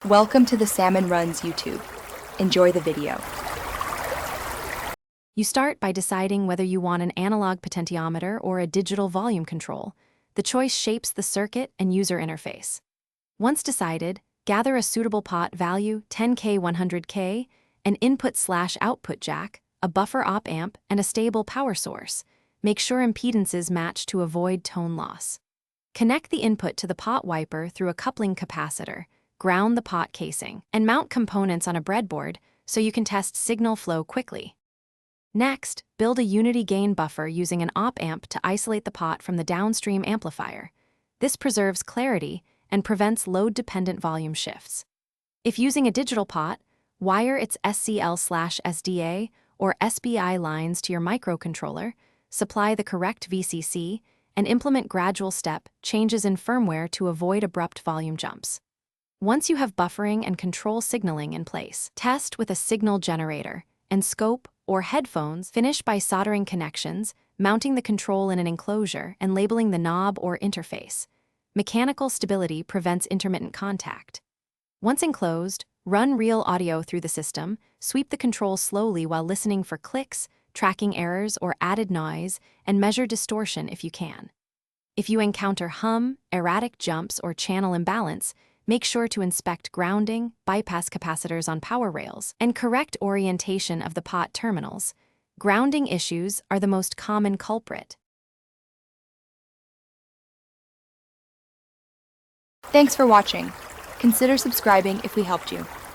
Welcome to the Salmon Runs YouTube. Enjoy the video. You start by deciding whether you want an analog potentiometer or a digital volume control. The choice shapes the circuit and user interface. Once decided, gather a suitable pot value 10K 100K, an input/output jack, a buffer op amp, and a stable power source. Make sure impedances match to avoid tone loss. Connect the input to the pot wiper through a coupling capacitor, ground the pot casing, and mount components on a breadboard so you can test signal flow quickly. Next, build a unity gain buffer using an op amp to isolate the pot from the downstream amplifier. This preserves clarity and prevents load-dependent volume shifts. If using a digital pot, wire its SCL/SDA or SBI lines to your microcontroller, supply the correct VCC, and implement gradual step changes in firmware to avoid abrupt volume jumps. Once you have buffering and control signaling in place, test with a signal generator and scope or headphones. Finish by soldering connections, mounting the control in an enclosure, and labeling the knob or interface. Mechanical stability prevents intermittent contact. Once enclosed, run real audio through the system, sweep the control slowly while listening for clicks, tracking errors or added noise, and measure distortion if you can. If you encounter hum, erratic jumps, or channel imbalance, make sure to inspect grounding, bypass capacitors on power rails, and correct orientation of the pot terminals. Grounding issues are the most common culprit. Thanks for watching. Consider subscribing if we helped you.